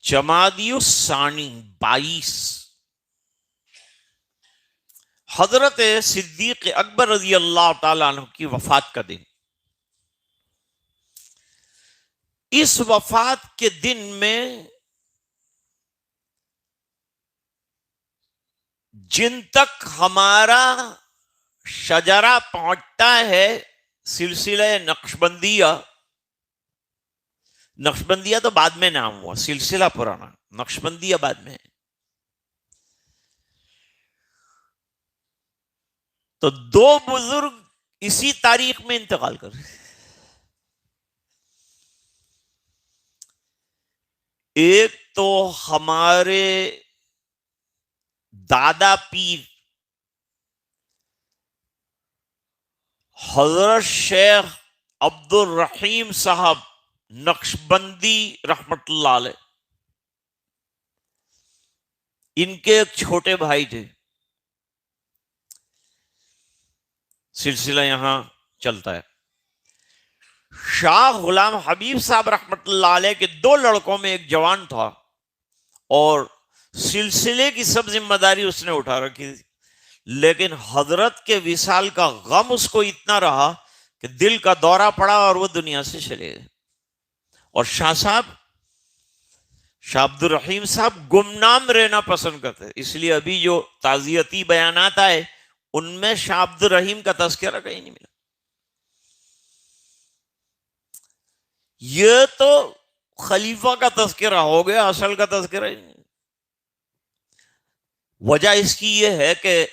جمادی الثانی 22 حضرت صدیق اکبر رضی اللہ تعالیٰ عنہ کی وفات کا دن. اس وفات کے دن میں جن تک ہمارا شجرہ پہنچتا ہے سلسلہ نقشبندیہ تو بعد میں نام ہوا، سلسلہ پرانا، نقشبندیہ بعد میں. تو دو بزرگ اسی تاریخ میں انتقال کر رہے. ایک تو ہمارے دادا پیر حضرت شیخ عبد الرحیم صاحب نقشبندی رحمت اللہ علیہ، ان کے ایک چھوٹے بھائی تھے. سلسلہ یہاں چلتا ہے. شاہ غلام حبیب صاحب رحمت اللہ علیہ کے دو لڑکوں میں ایک جوان تھا اور سلسلے کی سب ذمہ داری اس نے اٹھا رکھی تھی، لیکن حضرت کے وصال کا غم اس کو اتنا رہا کہ دل کا دورہ پڑا اور وہ دنیا سے چلے گئے. اور شاہ عبد الرحیم صاحب گمنام رہنا پسند کرتے، اس لیے ابھی جو تعزیتی بیانات آئے ان میں شاہ عبد الرحیم کا تذکرہ کہیں نہیں ملا. یہ تو خلیفہ کا تذکرہ ہو گیا، اصل کا تذکرہ ہی نہیں. وجہ اس کی یہ ہے کہ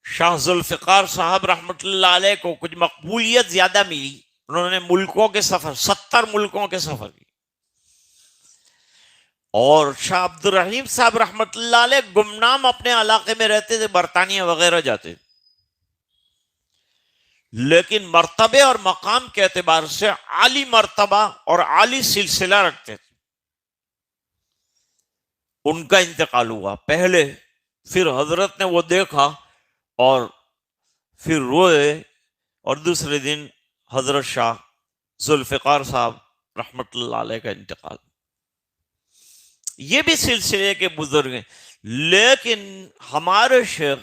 شاہ ذوالفقار صاحب رحمت اللہ علیہ کو کچھ مقبولیت زیادہ ملی. انہوں نے ملکوں کے سفر 70 ملکوں کے سفر کی، اور شاہ عبد الرحیم صاحب رحمت اللہ علیہ گمنام اپنے علاقے میں رہتے تھے، برطانیہ وغیرہ جاتے، لیکن مرتبے اور مقام کے اعتبار سے عالی مرتبہ اور عالی سلسلہ رکھتے تھے. ان کا انتقال ہوا پہلے، پھر حضرت نے وہ دیکھا اور پھر روئے، اور دوسرے دن حضرت شاہ ذوالفقار صاحب رحمت اللہ علیہ کا انتقال. یہ بھی سلسلے کے بزرگ ہیں، لیکن ہمارے شیخ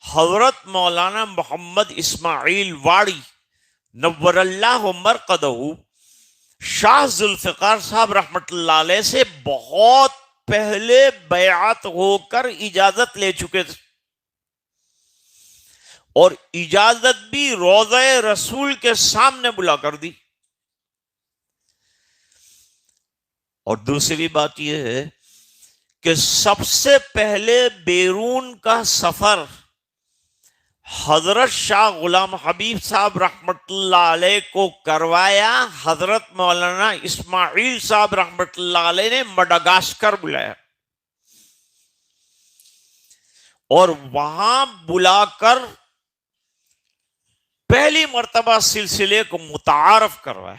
حضرت مولانا محمد اسماعیل واڑی نور اللہ مرقدہ شاہ ذوالفقار صاحب رحمت اللہ علیہ سے بہت پہلے بیعت ہو کر اجازت لے چکے تھے، اور اجازت بھی روضہ رسول کے سامنے بلا کر دی. اور دوسری بات یہ ہے کہ سب سے پہلے بیرون کا سفر حضرت شاہ غلام حبیب صاحب رحمت اللہ علیہ کو کروایا حضرت مولانا اسماعیل صاحب رحمت اللہ علیہ نے مڈغاسکر بلایا، اور وہاں بلا کر پہلی مرتبہ سلسلے کو متعارف کروایا.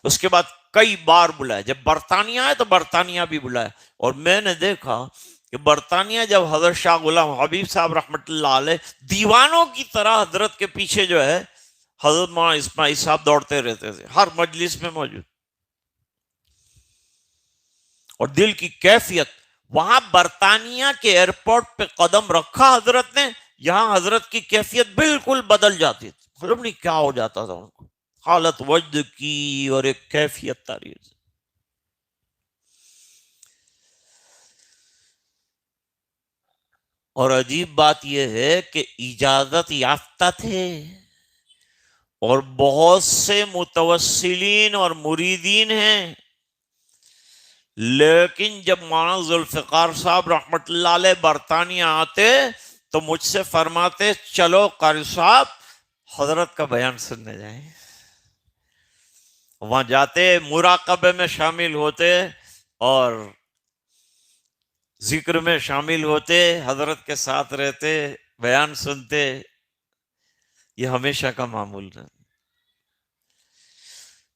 اس کے بعد کئی بار بلایا، جب برطانیہ آئے تو برطانیہ بھی بلایا. اور میں نے دیکھا کہ برطانیہ جب حضرت شاہ غلام حبیب صاحب رحمت اللہ علیہ دیوانوں کی طرح حضرت کے پیچھے جو ہے حضرت مولانا اسماعیل صاحب دوڑتے رہتے تھے، ہر مجلس میں موجود. اور دل کی کیفیت، وہاں برطانیہ کے ایئرپورٹ پہ قدم رکھا حضرت نے، یہاں حضرت کی کیفیت بالکل بدل جاتی تھی. معلوم نہیں کیا ہو جاتا تھا ان کو، حالت وجد کی اور ایک کیفیت تاریخ. اور عجیب بات یہ ہے کہ اجازت یافتہ تھے، اور بہت سے متوسلین اور مریدین ہیں، لیکن جب مولانا ذوالفقار صاحب رحمت اللہ علیہ برطانیہ آتے تو مجھ سے فرماتے چلو قاری صاحب حضرت کا بیان سننے جائیں. وہاں جاتے، مراقبے میں شامل ہوتے اور ذکر میں شامل ہوتے، حضرت کے ساتھ رہتے، بیان سنتے. یہ ہمیشہ کا معمول رہا.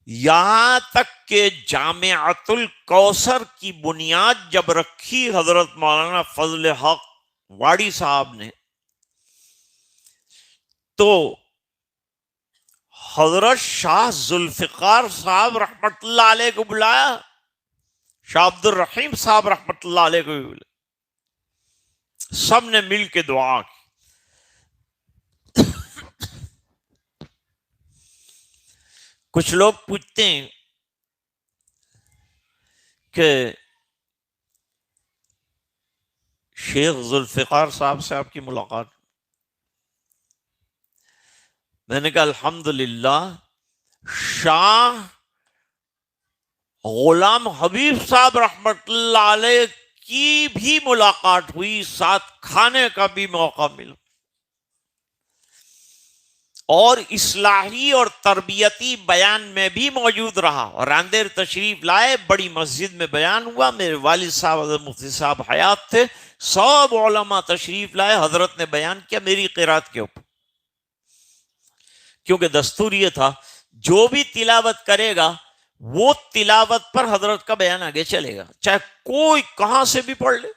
یہاں تک کہ جامعۃ الکوثر کی بنیاد جب رکھی حضرت مولانا فضل حق واڑی صاحب نے، تو حضرت شاہ ذوالفقار صاحب رحمت اللہ علیہ کو بلایا شاہ عبد الرحیم صاحب رحمت اللہ علیہ کو بھی بولے. سب نے مل کے دعا کی. کچھ لوگ پوچھتے ہیں کہ شیخ ذوالفقار صاحب سے آپ کی ملاقات. میں نے کہا الحمدللہ شاہ غلام حبیب صاحب رحمت اللہ علیہ کی بھی ملاقات ہوئی، ساتھ کھانے کا بھی موقع ملا، اور اصلاحی اور تربیتی بیان میں بھی موجود رہا. اور اندر تشریف لائے، بڑی مسجد میں بیان ہوا. میرے والد صاحب حضرت مفتی صاحب حیات تھے، سب علماء تشریف لائے، حضرت نے بیان کیا میری قرات کے اوپر. کیونکہ دستور یہ تھا جو بھی تلاوت کرے گا وہ تلاوت پر حضرت کا بیان آگے چلے گا، چاہے کوئی کہاں سے بھی پڑھ لے،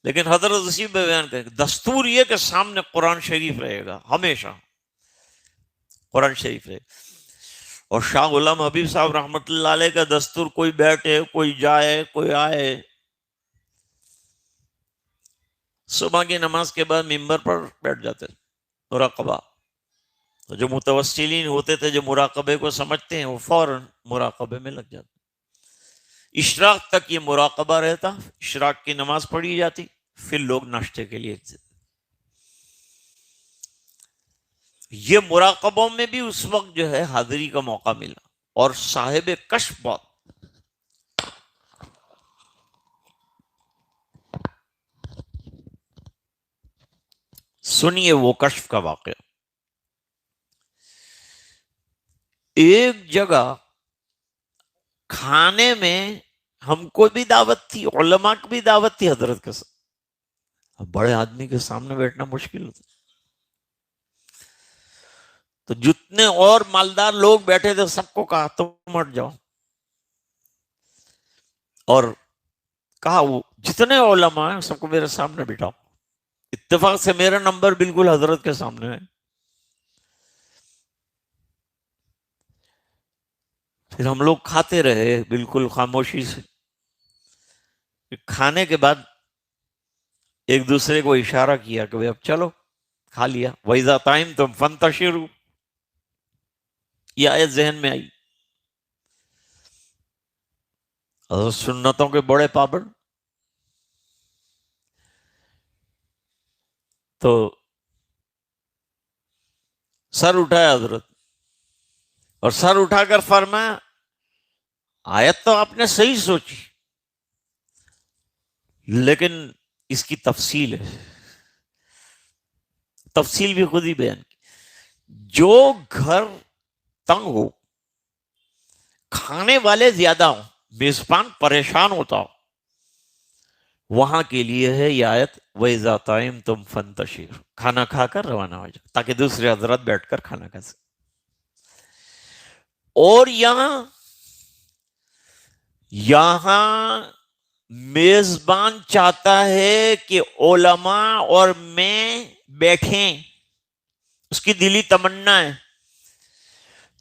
لیکن حضرت اسی میں بیان کرے گا. دستور یہ کہ سامنے قرآن شریف رہے گا، ہمیشہ قرآن شریف رہے گا. اور شاہ غلام حبیب صاحب رحمت اللہ علیہ کا دستور کوئی بیٹھے، کوئی جائے، کوئی آئے. صبح کی نماز کے بعد ممبر پر بیٹھ جاتے مراقبہ. تو جو متوسلین ہوتے تھے، جو مراقبے کو سمجھتے ہیں، وہ فوراً مراقبے میں لگ جاتے. اشراق تک یہ مراقبہ رہتا، اشراق کی نماز پڑھی جاتی، پھر لوگ ناشتے کے لیے. یہ مراقبوں میں بھی اس وقت جو ہے حاضری کا موقع ملا. اور صاحب کشف بات، سنیے وہ کشف کا واقعہ. ایک جگہ کھانے میں ہم کو بھی دعوت تھی، علماء کی بھی دعوت تھی حضرت کے ساتھ. اب بڑے آدمی کے سامنے بیٹھنا مشکل ہوتا، تو جتنے اور مالدار لوگ بیٹھے تھے سب کو کہا تم ہٹ جاؤ، اور کہا وہ جتنے علماء ہیں سب کو میرے سامنے بٹھاؤ. اتفاق سے میرا نمبر بالکل حضرت کے سامنے ہے. پھر ہم لوگ کھاتے رہے بالکل خاموشی سے. کھانے کے بعد ایک دوسرے کو اشارہ کیا کہ اب چلو کھا لیا. وَإِذَا طَعِمْتُمْ فَانْتَشِرُوا، یہ آیت ذہن میں آئی. حضرت سنتوں کے بڑے پابند. تو سر اٹھایا حضرت، اور سر اٹھا کر فرمایا آیت تو آپ نے صحیح سوچی، لیکن اس کی تفصیل ہے. تفصیل بھی خود ہی بیان کی. جو گھر تنگ ہو، کھانے والے زیادہ ہوں، میزبان پریشان ہوتا ہو، وہاں کے لیے ہے یہ آیت وَإِذَا طَعِمْتُمْ فَانْتَشِرُوا، کھانا کھا کر روانہ ہو جائے تاکہ دوسرے حضرات بیٹھ کر کھانا کھا سکیں. اور یہاں میزبان چاہتا ہے کہ علماء اور میں بیٹھیں، اس کی دلی تمنا ہے.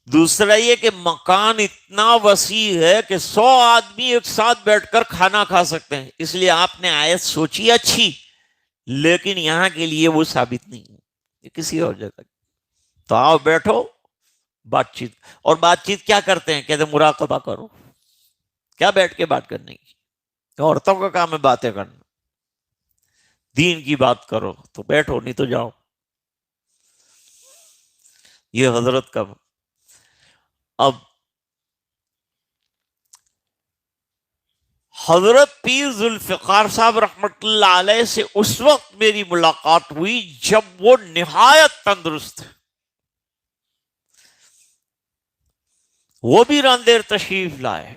دوسرا یہ کہ مکان اتنا وسیع ہے کہ 100 آدمی ایک ساتھ بیٹھ کر کھانا کھا سکتے ہیں. اس لیے آپ نے آیت سوچی اچھی، لیکن یہاں کے لیے وہ ثابت نہیں ہے، یہ کسی اور جگہ. تو آؤ بیٹھو، بات چیت. اور بات چیت کیا کرتے ہیں؟ کہتے ہیں مراقبہ کرو. کیا بیٹھ کے بات کرنے کی؟ عورتوں کا کام ہے باتیں کرنا. دین کی بات کرو تو بیٹھو، نہیں تو جاؤ. یہ حضرت کا. اب حضرت پیر ذوالفقار صاحب رحمت اللہ علیہ سے اس وقت میری ملاقات ہوئی جب وہ نہایت تندرست تھے. وہ بھی راندیر تشریف لائے،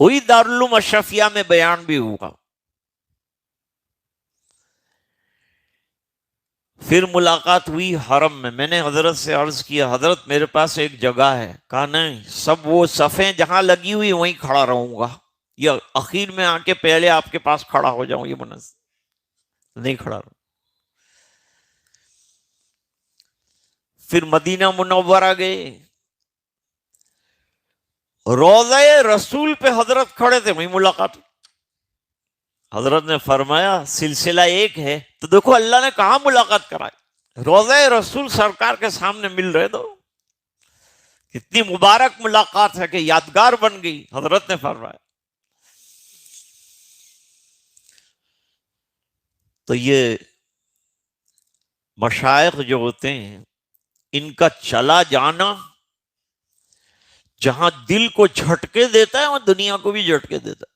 وہی دارالعلوم اشرفیہ میں بیان بھی ہوا. پھر ملاقات ہوئی حرم میں. میں نے حضرت سے عرض کیا حضرت میرے پاس ایک جگہ ہے. کہا نہیں، سب وہ صفیں جہاں لگی ہوئی وہیں کھڑا رہوں گا، یا اخیر میں آ کے پہلے آپ کے پاس کھڑا ہو جاؤں، یہ مناسب نہیں کھڑا رہوں. پھر مدینہ منورہ گئے. روضہ رسول پہ حضرت کھڑے تھے، وہیں ملاقات. حضرت نے فرمایا سلسلہ ایک ہے تو دیکھو اللہ نے کہاں ملاقات کرائی، روضہ رسول سرکار کے سامنے مل رہے تو کتنی مبارک ملاقات ہے کہ یادگار بن گئی. حضرت نے فرمایا. تو یہ مشائخ جو ہوتے ہیں ان کا چلا جانا جہاں دل کو جھٹکے دیتا ہے وہاں دنیا کو بھی جھٹکے دیتا ہے.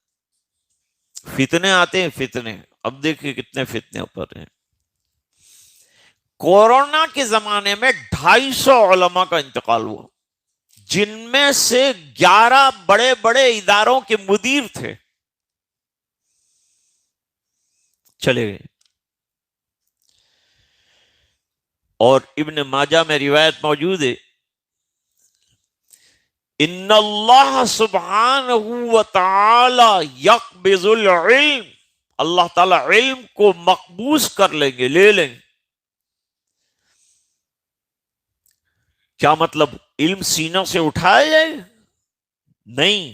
فتنے آتے ہیں فتنے، اب دیکھیں کتنے فتنے اوپر ہیں. کورونا کے زمانے میں 250 علماء کا انتقال ہوا، جن میں سے 11 بڑے بڑے اداروں کے مدیر تھے، چلے گئے. اور ابن ماجہ میں روایت موجود ہے، ان اللہ سبحانہ وتعالی یقبض العلم، اللہ تعالی علم کو مقبوض کر لیں گے، لے لیں گے. کیا مطلب؟ علم سینوں سے اٹھایا جائے؟ نہیں،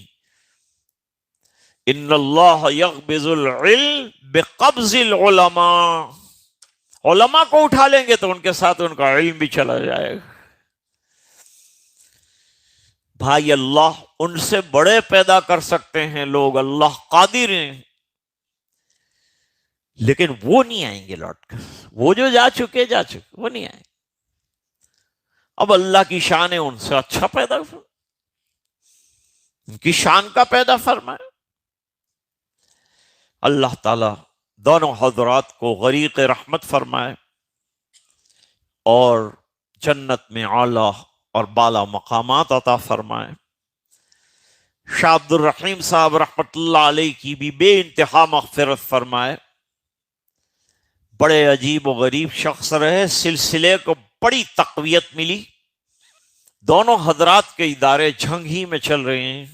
ان اللہ یقبض العلم بقبض العلماء، علماء کو اٹھا لیں گے تو ان کے ساتھ ان کا علم بھی چلا جائے گا. بھائی اللہ ان سے بڑے پیدا کر سکتے ہیں لوگ، اللہ قادر ہیں، لیکن وہ نہیں آئیں گے لوٹ کر، وہ جو جا چکے وہ نہیں آئیں گے. اب اللہ کی شان ہے، ان سے اچھا پیدا ان کی شان کا پیدا فرمائے. اللہ تعالی دونوں حضرات کو غریق رحمت فرمائے اور جنت میں اعلی اور بالا مقامات عطا فرمائے. شاہ عبد الرحیم صاحب رحمت اللہ علیہ کی بھی بے انتہا مغفرت فرمائے. بڑے عجیب و غریب شخص رہے، سلسلے کو بڑی تقویت ملی. دونوں حضرات کے ادارے جھنگ میں چل رہے ہیں.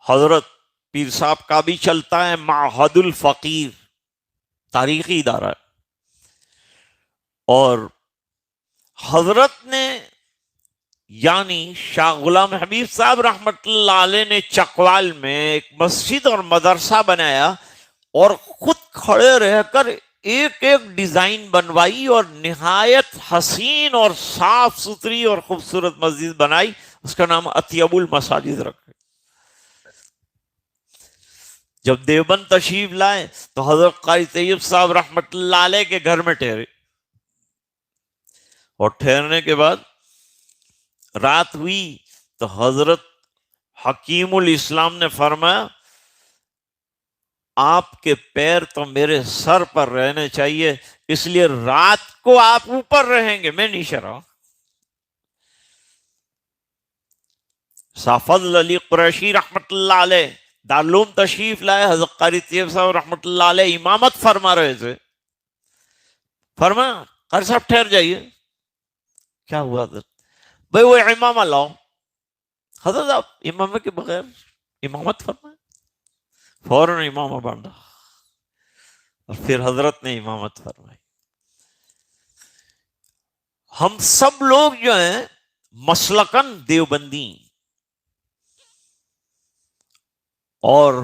حضرت پیر صاحب کا بھی چلتا ہے معہد الفقیر، تاریخی ادارہ ہے. اور حضرت نے یعنی شاہ غلام حبیب صاحب رحمت اللہ علیہ نے چکوال میں ایک مسجد اور مدرسہ بنایا اور خود کھڑے رہ کر ایک ایک ڈیزائن بنوائی اور نہایت حسین اور صاف ستھری اور خوبصورت مسجد بنائی. اس کا نام اطیب المساجد رکھے. جب دیوبند تشریف لائے تو حضرت قاری طیب صاحب رحمت اللہ علیہ کے گھر میں ٹھہرے، اور ٹھہرنے کے بعد رات ہوئی تو حضرت حکیم الاسلام نے فرمایا آپ کے پیر تو میرے سر پر رہنے چاہیے، اس لیے رات کو آپ اوپر رہیں گے، میں نیچے رہا. فضل علی قریشی رحمت اللہ علیہ دارالعلوم تشریف لائے. حضرت قاری طیب صاحب رحمت اللہ علیہ امامت فرما رہے تھے. فرمایا قاری صاحب ٹھہر جائیے. کیا ہوا حضرت؟ بھائی وہ امامہ لاؤ. حضرت آپ امامہ کے بغیر امامت فرمائے. فوراً امامہ باندھا اور پھر حضرت نے امامت فرمائی. ہم سب لوگ جو ہیں مسلکن دیوبندی، اور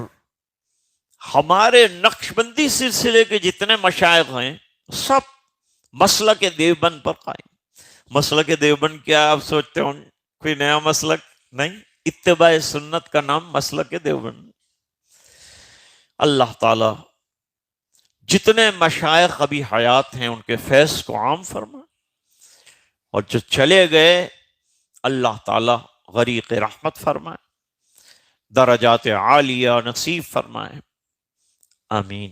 ہمارے نقشبندی سلسلے کے جتنے مشائخ ہیں سب مسلک دیوبند پر قائم. مسلک دیوبند کیا آپ سوچتے ہوں کوئی نیا مسلک؟ نہیں، اتباع سنت کا نام مسلک دیوبند. اللہ تعالی جتنے مشائخ ابھی حیات ہیں ان کے فیض کو عام فرمائے، اور جو چلے گئے اللہ تعالی غریق رحمت فرمائے، درجات عالیہ نصیب فرمائے. آمین.